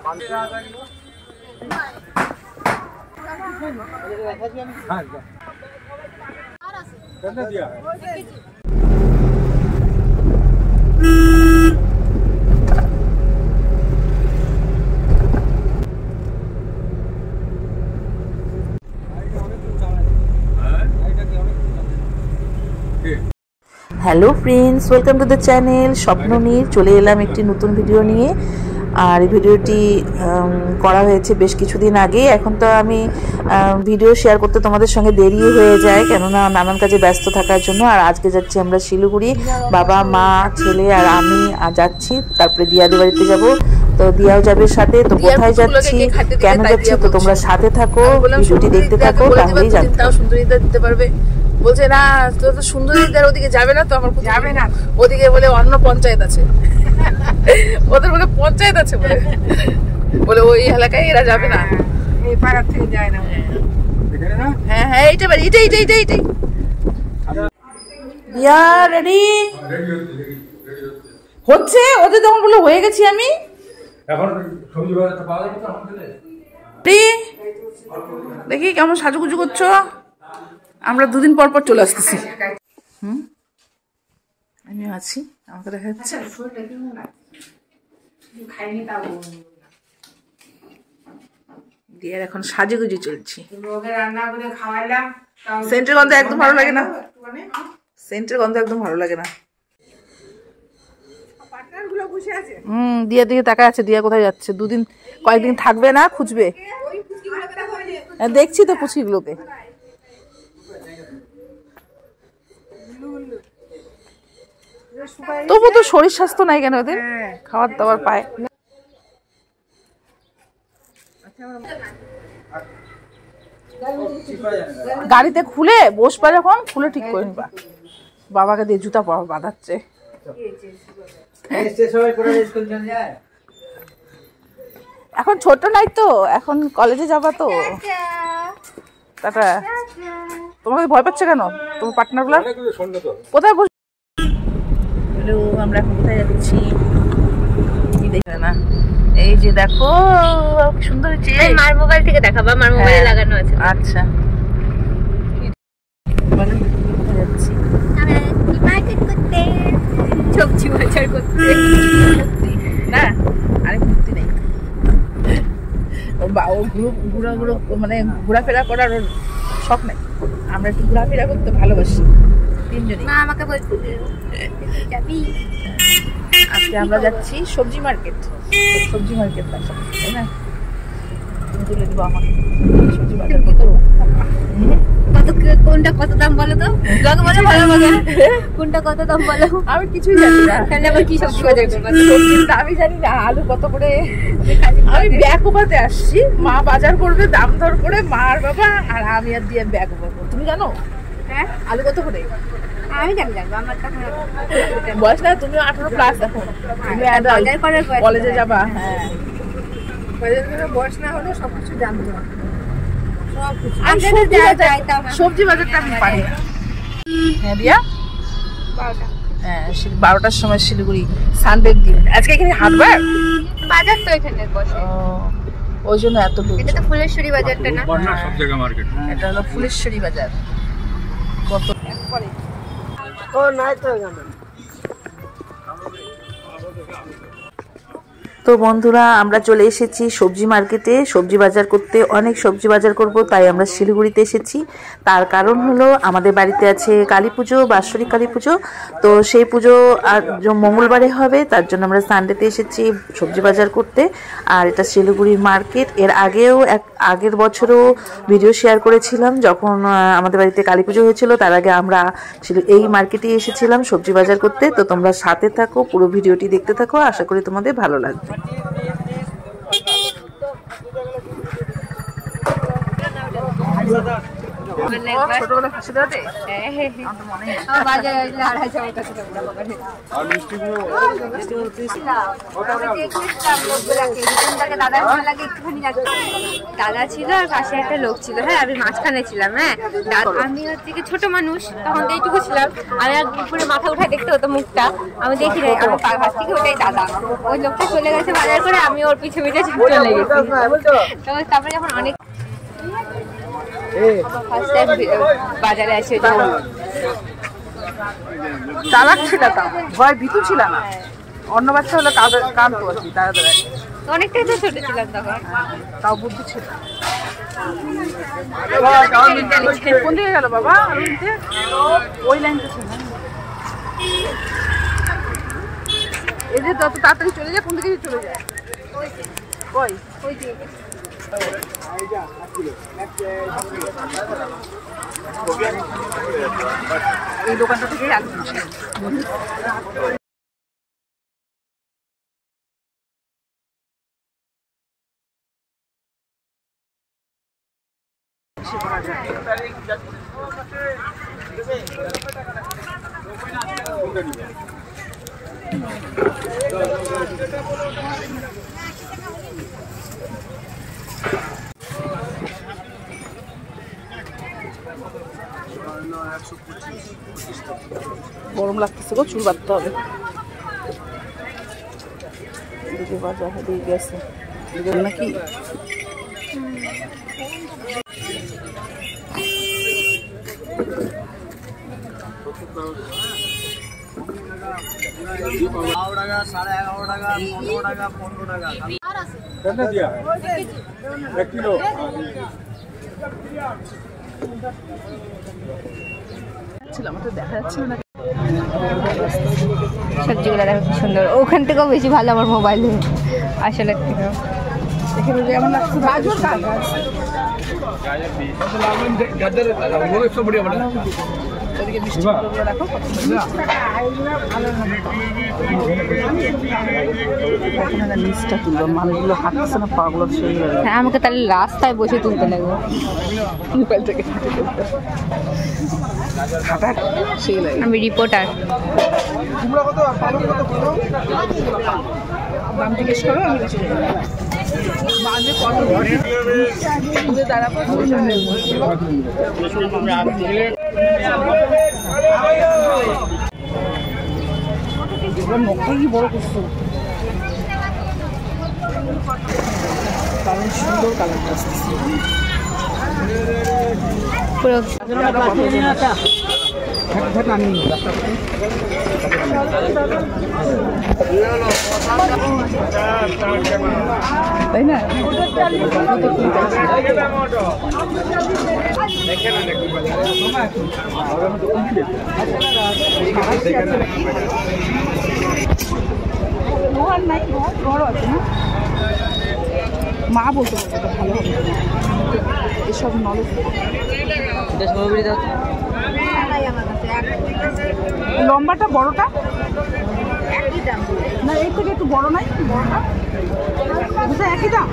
Hello friends, welcome to the channel Swapnanir. চলে এলাম একটি নতুন ভিডিও নিয়ে। আর এই ভিডিওটি করা হয়েছে বেশ কিছুদিন আগে। এখন তো আমি ভিডিও শেয়ার করতে তোমাদের সঙ্গে দেরি হয়ে যায়, কেননা নানান কাজে ব্যস্ত থাকার জন্য। আর আজকে যাচ্ছি আমরা শিলিগুড়ি, বাবা মা ছেলে আর আমি যাচ্ছি। তারপরে দিয়াদের বাড়িতে যাব, তো দিয়াও যাবে সাথে। তো কোথায় যাচ্ছি, কেন যাচ্ছি, তো তোমরা সাথে থাকো, ভিডিওটি দেখতে থাকো, তাহলেই জানতে সুন্দরীটা দিতে পারবে। বলছে না, তো সুন্দরীদের ওদিকে যাবে না, তো আমার যাবে না, ওদিকে বলে অন্য পঞ্চায়েত আছে, ওদের বলে পঞ্চায়েত আছে বলে, বলে ওই এলাকায় এরা যাবে না, এই পাড়া থেকে যায় না। হ্যাঁ হ্যাঁ, এইটা বাড়ি, এইটাই এইটাই এইটাই এইটাই। দিয়া রেডি হচ্ছে, ওদের তখন বলে হয়ে গেছি আমি। এখন সবজি বাজারটা পাওয়া যাবে তো আমাদের। দেখি কেমন সাজুগুজু করছো। আমরা দুদিন পর পর চলে আসতেছি। আমি আছি, আমাকে দেখা যাচ্ছে। দিয়ার এখন সাজুগুজু চলছি। সেন্টের গন্ধ একদম ভালো লাগে না, সেন্টের গন্ধ একদম ভালো লাগে না। দিয়া দিকে তাকা আছে। দিয়া কোথায় যাচ্ছে? দুদিন কয়েকদিন থাকবে না, খুঁজবে। দেখছি তো পুচিগুলোকে। তবু তো শরীর স্বাস্থ্য নাই কেন ওদের? খাবার দাবার পায়। গাড়িতে খুলে বসবা, যখন খুলে ঠিক করে নিবা। বাবাকে দিয়ে জুতা বাঁধাচ্ছে। এখন ছোট নাই তো, এখন কলেজে যাবা তো। টাটা। তোমাকে ভয় পাচ্ছে কেন তোমার পার্টনার গুলা? কোথায় বস? হ্যালো, আমরা এখন কোথায় যাচ্ছি কি দেখবে না। এই যে দেখো কি সুন্দর হয়েছে। মার মোবাইল থেকে দেখাবা, মার মোবাইলে লাগানো আছে। আচ্ছা, যাচ্ছি মার্কেট করতে, সবজি বাজার করতে। না, আরেক মুক্তি নেই। ও ঘুরো মানে ঘোরাফেরা করার ওর শখ নেই। আমরা একটু ঘোরাফেরা করতে ভালোবাসি তিনজনই। মা আমাকে বলছে যাবি। আজকে আমরা যাচ্ছি সবজি মার্কেট। সবজি মার্কেট তাই না? তুমি তুলে দিবো আমাকে সবজি বাজার করতে। কোনটা কত দাম বলো তো? কোনটা কত দাম বলো? আমি কিছুই জানি না। তাহলে আবার কি সবজি বাজার করবো? আমি জানি না আলু কত করে। আমি ব্যাগ ওপাতে আসছি, মা বাজার করবে দাম দর করে, মা আর বাবা আর আমি আর দিয়ে ব্যাগ ওপাবো। তুমি জানো? হ্যাঁ, আলু কত করে? আমি জানবো, আমার বয়স না, তুমিও 18 প্লাস এখন, কলেজে যাবা। হ্যাঁ, বয়স না হলে সবকিছু জানতে হবে। সবজি বাজারটা আমি পারি। হ্যাঁ দিয়া, 12টার সময় শিলিগুড়ি সানডের দিন। আজকে এখানে হাটবার বাজার তো এখানে বসে, ওই জন্য এত লোক। এটা তো ফুলেশ্বরী বাজারটা না? সব জায়গা মার্কেট। এটা হলো ফুলেশ্বরী বাজার। কত পরে ও নাই তো এখানে। তো বন্ধুরা, আমরা চলে এসেছি সবজি মার্কেটে সবজি বাজার করতে। অনেক সবজি বাজার করব, তাই আমরা শিলিগুড়িতে এসেছি। তার কারণ হলো আমাদের বাড়িতে আছে কালী পুজো, বাৎসরিক কালী পুজো। তো সেই পুজো আর মঙ্গলবারে হবে, তার জন্য আমরা সানডেতে এসেছি সবজি বাজার করতে। আর এটা শিলিগুড়ির মার্কেট। এর আগের বছরও ভিডিও শেয়ার করেছিলাম, যখন আমাদের বাড়িতে কালী পুজো হয়েছিল। তার আগে আমরা এই মার্কেটে এসেছিলাম সবজি বাজার করতে। তো তোমরা সাথে থাকো, পুরো ভিডিওটি দেখতে থাকো, আশা করি তোমাদের ভালো লাগবে। ছোটবেলা ফাঁসি দেওয়াতে দাদা ছিল আর পাশে একটা লোক ছিল। হ্যাঁ, আমি মাঝখানে ছিলাম। হ্যাঁ, আমি হচ্ছে ছোট মানুষ, তখন তো এইটুকু ছিলাম। আমি আর উপরে মাথা উঠায় দেখতে হতো মুখটা, আমি দেখি নাই। আমার কাছ থেকে ওটাই দাদা। ওই লোকটা চলে গেছে বাজার করে, আমি ওর পিছে পিছে চলে গেছি। তারপরে যখন অনেক বাজারে আসে চালাক ছিল, তা ভয় ভীতু ছিল না। অন্য বাচ্চা হলে কাঁদতো আর কি, তাড়াতাড়ি। অনেকটাই তো ছোট ছিলাম তখন, তাও বুদ্ধি ছিল। কোন দিকে গেল বাবা? ওই লাইনটা ছিল। এই যে যত তাড়াতাড়ি চলে যায়, কোন দিকে চলে যায়? কই এই দোকানটা থেকেই আসছে। গরম লাগতেছে গো, চুল বাঁধতে হবে। বাজার দিয়ে গেছে নাকি? সবজিগুলো দেখো কি সুন্দর। ওখান থেকেও বেশি ভালো আমার মোবাইলে আসলে থেকে। হ্যাঁ, আমাকে তাহলে রাস্তায় বসে তুলতে লাগবে মোবাইল থেকে। আমি রিপোর্টার। দাম জিজ্ঞেস করো, আমি কি বড় করছো? কারণ সুন্দর কালারটা আসতেছে পুরো। তাই না? মা বলতে ভালো হবে এসব নলেজ। লম্বাটা বড়টা না, এর থেকে একটু বড় নাই? বড়টা একই দাম।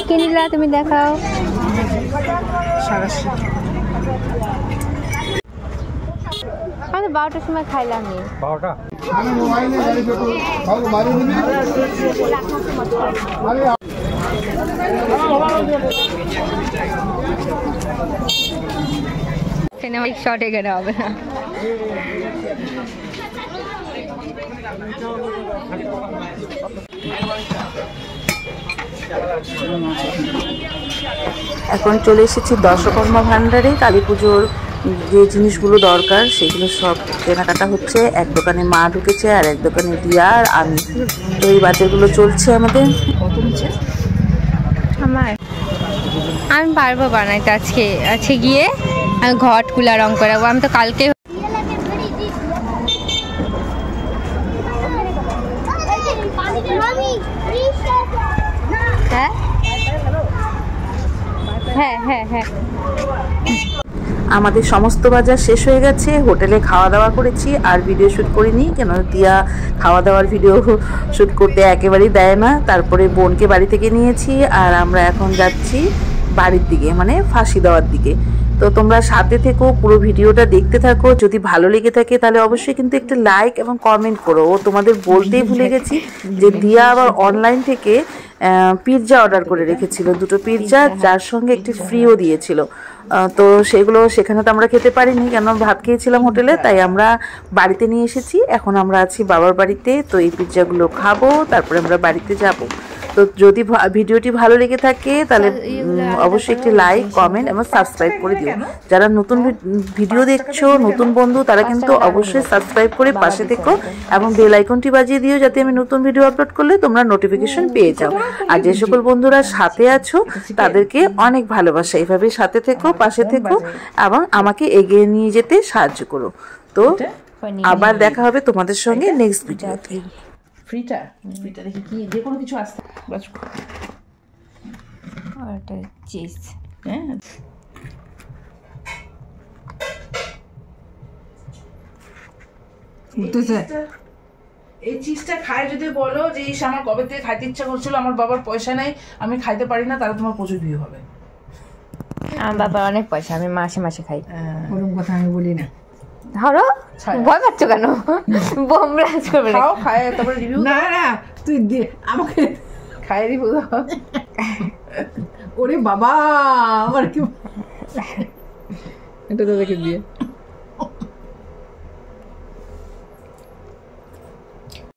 কি নিলা তুমি? দেখাও। আমি 12টার সময় খাইলাম। 12টা সিনেমাটিক শট এখানে হবে না। এখন চলে এসেছি দর্শকর্মা ভান্ডারে। কালী পুজোর যে জিনিসগুলো দরকার সেগুলো সব কেনাকাটা হচ্ছে। এক দোকানে মা ঢুকেছে আর এক দোকানে দিয়া আর আমি। তো এই বাজারগুলো চলছে আমাদের। আমি পারবো বানাইতে। আজকে গিয়ে আমি ঘট কুলা রং করাবো। আমি তো কালকে আমাদের সমস্ত বাজার শেষ হয়ে গেছে, হোটেলে খাওয়া দাওয়া করেছি, আর ভিডিও শ্যুট করিনি, কেন দিয়া খাওয়া দাওয়ার ভিডিও শ্যুট করতে একেবারেই দেয় না। তারপরে বোনকে বাড়ি থেকে নিয়েছি, আর আমরা এখন যাচ্ছি বাড়ির দিকে, মানে ফাঁসি দেওয়ার দিকে। তো তোমরা সাথে থেকো, পুরো ভিডিওটা দেখতে থাকো। যদি ভালো লেগে থাকে তাহলে অবশ্যই কিন্তু একটা লাইক এবং কমেন্ট করো। ও তোমাদের বলতেই ভুলে গেছি যে দিয়া আবার অনলাইন থেকে পিৎজা অর্ডার করে রেখেছিল, 2টো পিৎজা, যার সঙ্গে একটি ফ্রিও দিয়েছিল। তো সেগুলো সেখানে তো আমরা খেতে পারিনি, কেন ভাত খেয়েছিলাম হোটেলে, তাই আমরা বাড়িতে নিয়ে এসেছি। এখন আমরা আছি বাবার বাড়িতে, তো এই পিৎজাগুলো খাবো, তারপরে আমরা বাড়িতে যাব। তো যদি ভিডিওটি ভালো লেগে থাকে তাহলে অবশ্যই একটি লাইক, কমেন্ট এবং সাবস্ক্রাইব করে দিও। যারা নতুন ভিডিও দেখছো, নতুন বন্ধু, তারা কিন্তু অবশ্যই সাবস্ক্রাইব করে পাশে থেকো এবং বেল আইকনটি বাজিয়ে দিও, যাতে আমি নতুন ভিডিও আপলোড করলে তোমরা নোটিফিকেশন পেয়ে যাও। আর যে সকল বন্ধুরা সাথে আছো তাদেরকে অনেক ভালোবাসা। এভাবে সাথে থেকো, পাশে থেকো এবং আমাকে এগিয়ে নিয়ে যেতে সাহায্য করো। তো আবার দেখা হবে তোমাদের সঙ্গে নেক্সট ভিডিওতে। ফ্রিটা দেখি কি, যে কোনো কিছু আসতে চিজ। হ্যাঁ, এই চিজটা খায় যদি বলো যে আমার কবে থেকে খাইতে ইচ্ছা করছিল, আমার বাবার পয়সা নাই, আমি খাইতে পারি না, তাহলে তোমার প্রচুর ভিউ হবে। আমার বাবার অনেক পয়সা, আমি মাসে মাসে খাই। ওরকম কথা আমি বলি না। ধরো ভয় পাচ্ছ কেন? বোমরাজ করবে খাও, খায় তারপরে রিভিউ। না না, তুই দে আমাকে, খায় রিভিউ দাও। ওরে বাবা, আমার কি এটা তো দেখে দিয়ে